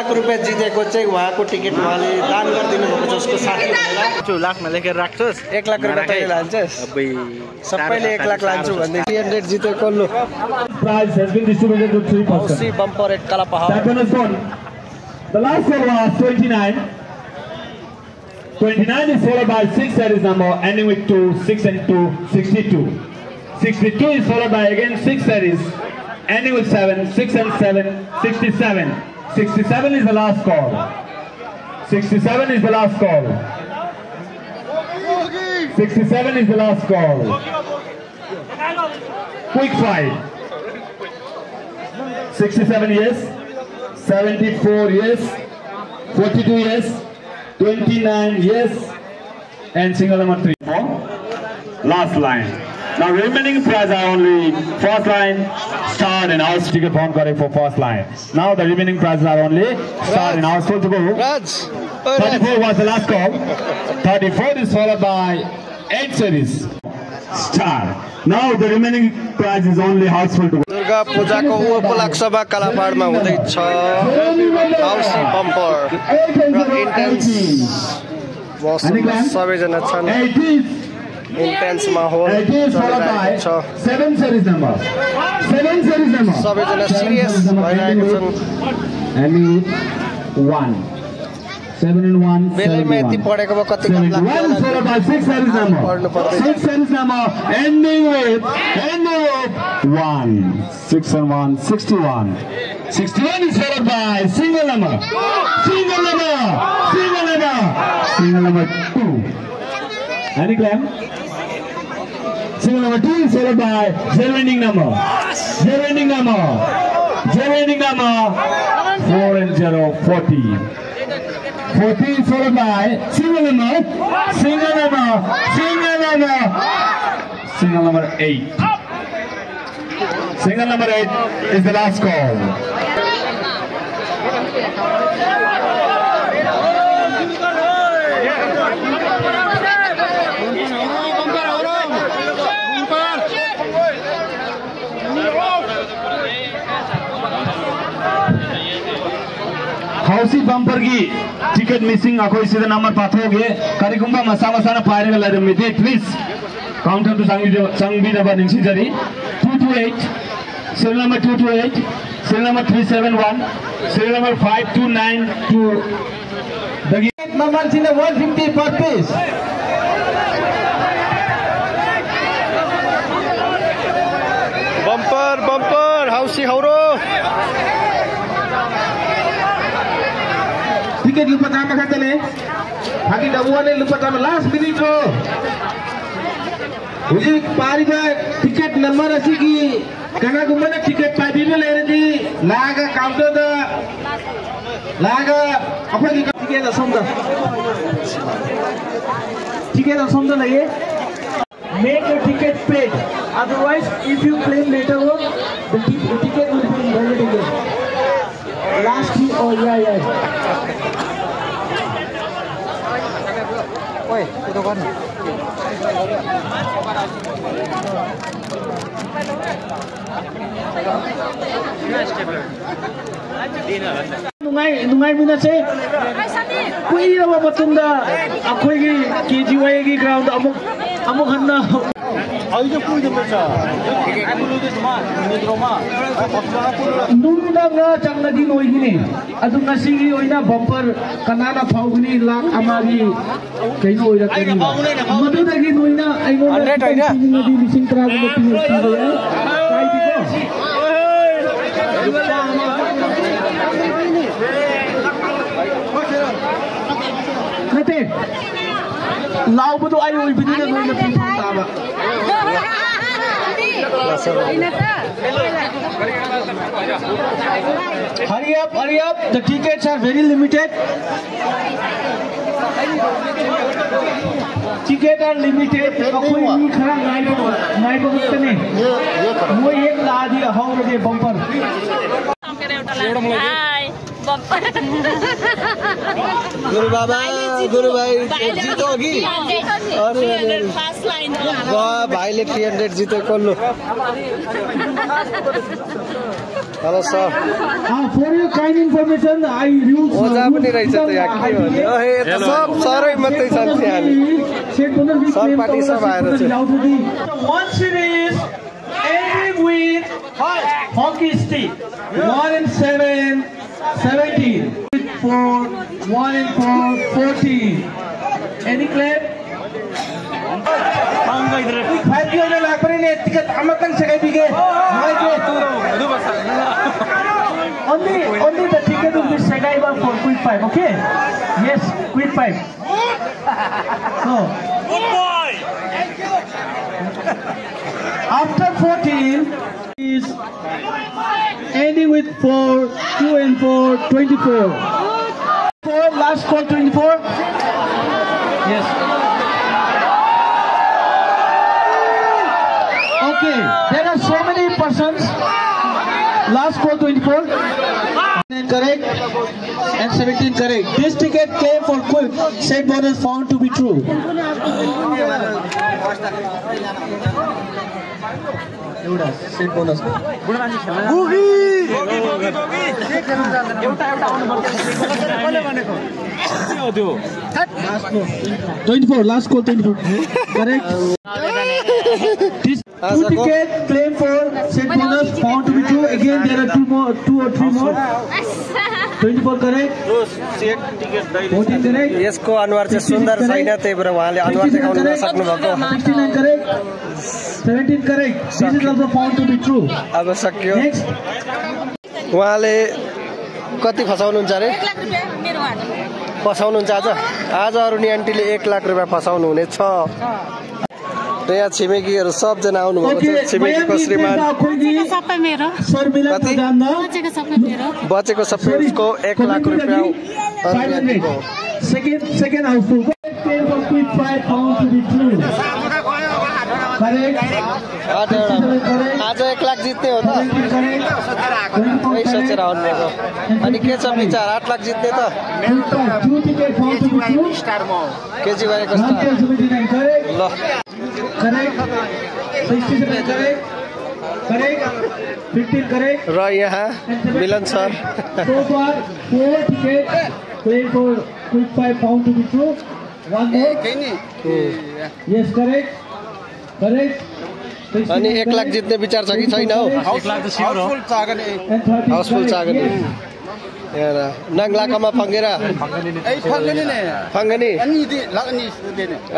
लाख रुपैयाँ जितेको चाहिँ उहाँको टिकट उहाँले दान गरिदिनु भएको छ उसको साथीहरूलाई। लास्टमा लेखेर राख्छस् 1 लाख रुपैयाँ तैँले लान्छस् सबैले 1 लाख लान्छु भन्दै 300 जितेको लो prize has been distributed to 3 persons. Housie bumper at Kala Pahad. Second is one. The last one was 29. 29 is followed by 6 series number ending with 2, 6 and 2, 62. 62 is followed by again 6 series ending with 7, 6 and 7, 67. 67 is the last call. 67 is the last call. 67 is the last call. Quick fight. 67 yes, 74 yes, 42 yes, 29 yes, and single number 3 for last line. Now remaining prize are only first line, star and house ticket phone correct for first line. Now the remaining prizes are only star and house to go. 34 was the last call. 34 is followed by 8 series. Star. Now the remaining prize is only houseful to go. Durga पूजाको उपलक्ष्य सभा कालापाडमा हुँदैछ हाउसी bumper र intense मौसममा सबैजना छन् intense माहौल चलिरहेको छ 7 series number सबैजना सिरियस भइरहेको छन् and 1 7 and 1 बेलैमा यति पढेको भए कति कम लाग्थ्यो 6 series number 6 series number ending with 1 6 and 1 61 61 is followed by single number 2 any claim single number 2 is followed by zero ending number 4 and 0 40 14 is followed by single number 8. Single number 8 is the last call. Housie bumper की ticket missing आखो इसी number पाथोगे करिकुंबा मसाना फायरिंग लारे मिटे please counter two संगी नंबर निंसिजरी 228 serial number 228 serial number 371 serial number 5292 the number 150 per piece bumper housie हाउरो tiket lupa tama katele hagi dabuane lupa tama last minute ro uji pariga ticket number asi ki kana gumana ticket paidile lere di laga counter da laga apna ki ticket da somda lage make your ticket paid otherwise if you claim later on the ticket will be invalid again last week or yeah Oi, itu kan. Nungai mina se. Kui rawa matunda akhoi gi KGY gi ground amuk hanna. Ayo kui de mecha. Nungna nga changna din oi gini. Adu ngasi gi oina bumper kanana phaugni lak amagi kaino oira kani. Madu dagi noina aino na di lising tra gi ti ya. Kai di ko. Nate. Lau bado ayo ibinina noina pinpang tama. Hurry up, the tickets are very limited. Tickets are limited. Akoi ni khara nai ko tane. Mo ek la diya how de bumper. Hi, bumper. गुरु भाई जीतो कि first line भाइले 300 जितेको लो hello sir For your kind information, I use ओजा पनि रहेछ त यहाँ के हो ए त सब सरै मात्रै छ त्यहाँ सर पार्टी सब आएर छ one series ending with hockey stick 1 and 7 17 4 1 and 4 14 any claim Only the ticket will be Segaiba for quick 5, okay? Yes, quick 5. So, good boy! After 14 is ending with 4, 2 and 4, 24. 4, last call 24. Yes. Okay, there are so many persons. Last call 24. Correct. And 17 correct. This ticket came for quick. Set bonus found to be true. Set bonus. 24. Last call 24. Correct. This two ticket claim for set bonus found to be true. Again, there are two or three more. 24 correct. 14 correct. यसको अनुहार चाहिँ सुन्दर छैन त्यही भएर उहाँले अनुहार देखाउन नसक्नु भएको 69 correct. 17 correct. This is also found to be true. अब सक्यो Next. उहाँले कति फसाउनुहुन्छ रे फसाउनुहुन्छ आज अरुणी आन्टीले 1 लाख रुपैयाँ फसाउनु हुनेछ यहाँ छिमेकीहरू सबजना आउनु भएको छ छिमेकीको श्रीमान बचेको सबैको 1 लाख रुपैयाँ Second houseful. आज 1 लाख जित्ने हो त यही सोचेर आउनु भएको अनि के छ विचार 8 लाख जित्ने त केजी भएको ल र यहाँ मिलन सर अनि 1 लाख जित्ने विचार छ कि छैन हौ हाउसफुल चागने हेरा नाङलाकामा फंगेर फंगनी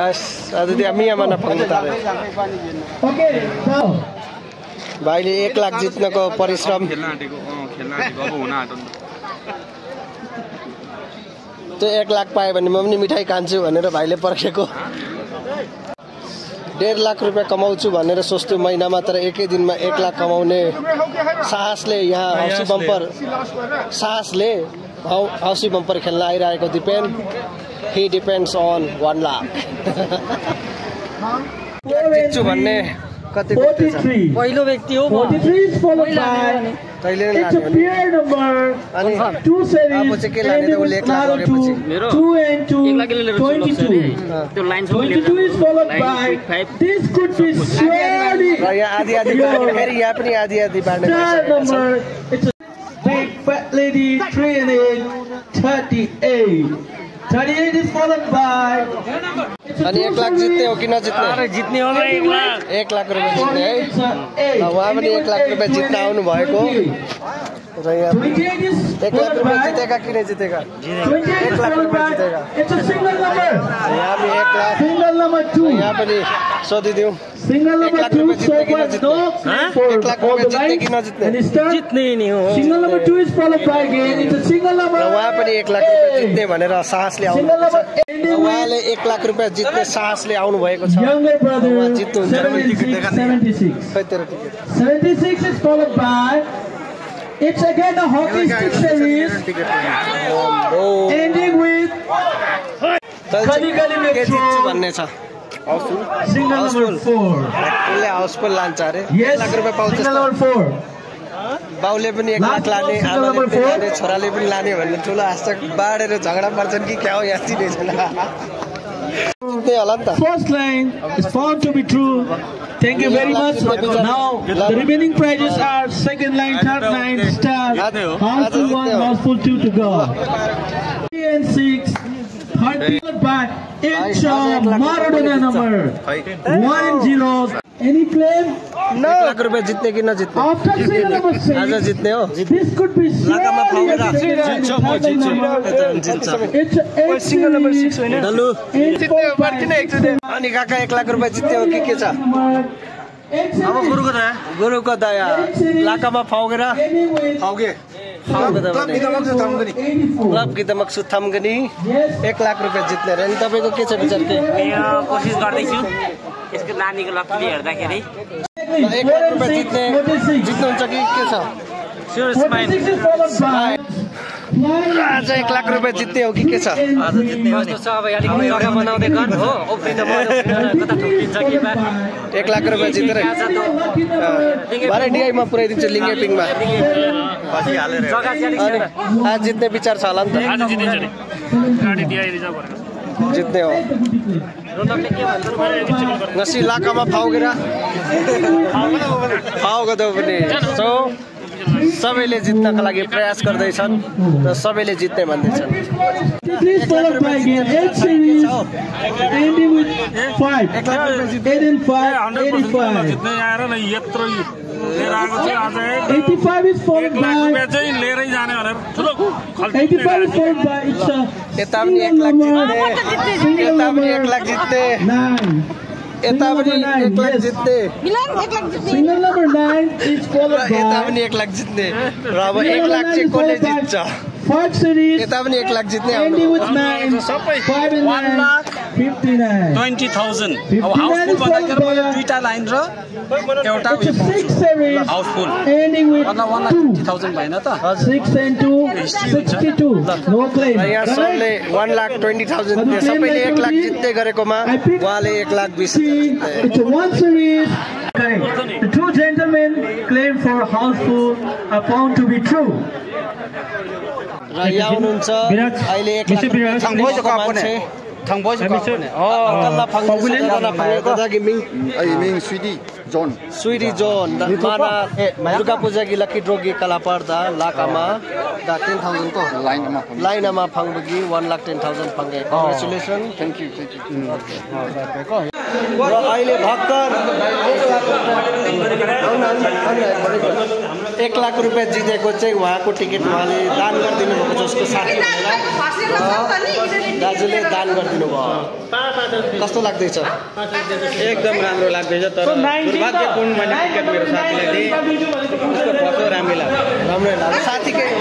आज त्यहाँ मियामा नफंग्नु तारे भाइले 1 लाख जित्नको परिश्रम त्यो 1 लाख पाए भने म पनि मिठाई खान्छु भनेर भाइले पर्खेको 1.5 लाख रुपैयाँ कमाउँछु भनेर सोच्थ्यो महिनामा तर एकै दिनमा 1 लाख कमाउने साहसले यहाँ हाउसी बम्पर खेल्न आइरहेको दिपेन ही डिपेन्ड्स अन 1 लाख जित्छु भन्ने कति पहिलो व्यक्ति हो तैले लाने अनि अब चाहिँ के लाने त उले 1 लाख गरेपछि मेरो 2 and 2 त्यो लाइन छ this could be surely र यहाँ आधी फेरि यहाँ पनि आधी बाड्ने it's a big fat lady 3 and 8 38 is followed by अनि 1 लाख जित्ने हो कि नजित्ने अरे जित्ने हो 1 लाख रुपैयाँ जित्ने है ल उहाँ पनि 1 लाख रुपैयाँ जित्न आउनु भएको र यहाँ 1 लाख रुपैयाँ जितेका कि नै जितेका 1 लाख रुपैयाँ जितेका it's a single number यहाँ पनि 1 लाख single number 2 यहाँ पनि सोधिदिउँ single number 2 so far no 1 lakh रुपैयाँ जित्ने कि नजित्ने जित्ने नि हो single number 2 is followed by again it's a single number र उहाँ पनि 1 लाख रुपैयाँ जित्ने भनेर साहसले आउनु उहाँले 1 लाख रुपैयाँ जित्ने साहसले आउनु भएको छ younger brother जित्नुहुन्छ 76 is followed by it's again a hockey stick series ending with के जित्छु भन्ने छ single number 4 उसले हाउसफुल लान्छ अरे 1 लाख रुपैयाँ पाउँछ single number 4 बाउले पनि 1 लाख लाने आमाले पनि लाने छोराले पनि लाने भन्ने ठुलो आशा बाडेर झगडा पर्छन् कि क्या हो यहाँ चिने छैन जित्ने होला नि त first line is found to be true Thank you very much. Now the remaining prizes are second line, third line, star, houseful 1, houseful 2 to go. 3 and 6, 30 by Incha Maradona number 1 and 0. Any claim? No. 1 lakh रुपए जीतने की ना जीतने? After serial number 6, आज जीतने हो? this could be लाकामा फाउगेरा जित्छ single number 6 होइन दलु जित्ने हो पर्किन एकचोटी अनि काका 1 लाख रुपए जित्ने हो के छ अब गुरुको दया लाकामा फाउगेरा फाउगे क्लब गीतमक सुथामगनी 1 लाख रुपए जित्ने र अनि तपाईको के छ विचार के कोसिस गर्दै छु यसको नानीको लक्ष्मी हेर्दाखेरि 1 लाख रुपए जित्नुहुन्छ कि के छ आज 1 लाख रुपए जित्ने हो कि के छ आज जित्ने हो छ अब यानी जग्गा बनाउँदै गन हो उफ्रिन कता ठोकिन्छ कि बा 1 लाख रुपए जितेर भरे डिआई मा पुर्याइदिन्छु लिङ्गे पिङमा पछि हालेर जग्गा आज जित्ने विचार छ होला नि त आज जितिन्छ नि गाडी डिआई रिजर्भ गरेको जित्ने हो रोनकले के भन्छ नसी लाकामा फाउगेरा फाउगदो पनि सो सबैले जित्नका लागि प्रयास गर्दैछन् र सबैले जित्ने भन्दैछन् Please follow by again 8 series ending with 5 8 and 5 85 जित्ने आएर न यत्रो लिएर आएको छ आज 85 is followed by चाहिँ लिएरै जाने भनेर ठुलो 85 is followed by यता पनि 1 लाख जित्ने यता पनि 1 लाख जित्ने 9 यता पनि 1 लाख जित्ने single number 9 is followed यता by पनि 1 लाख जित्ने र अब 1 लाख चाहिँ कसले जित्छ 5 series यता पनि 1 लाख जित्ने ending with 9 5 and 9 59 20,000 अब हाउसफुल भन्दाखेरि मैले दुईटा लाइन र एउटा it's a 6 series Housefull ending with 1,50,000 भएन त 6 and 2 62 no claim र यहाँ सबले 1,20,000 सबैले 1 लाख जित्दै गरेकोमा उहाँले 1,20,000 it's a 1 series. Correct. The two gentlemen claim for houseful are found to be true. र यहाँ हुनुहुन्छ अहिले 1 लाख रुपैयाँ मान्छे स्वीडी जोन माना दुर्गा पूजा की लकी ड्रोगी कला पर्दा लाकामा दा 10,000 को लाइनमा फंगबगी 1,10,000 फंगे कंग्रेचुलेसन थैंक यू र अहिले भक्कर 1 लाख रुपैयाँ जितेको चाहिँ उहाँको टिकट उहाँले दान गरिदिनु भएको छ उसको साथी भनेर दाजुले दान गरिदिनु भयो कस्तो लाग्दैछ एकदम राम्रो लाग्दैछ तर दुर्भाग्यपूर्ण मैले टिकट मेरो साथीलाई दिएँ उसको फोटो राम्रै लाग्यो साथीकै हो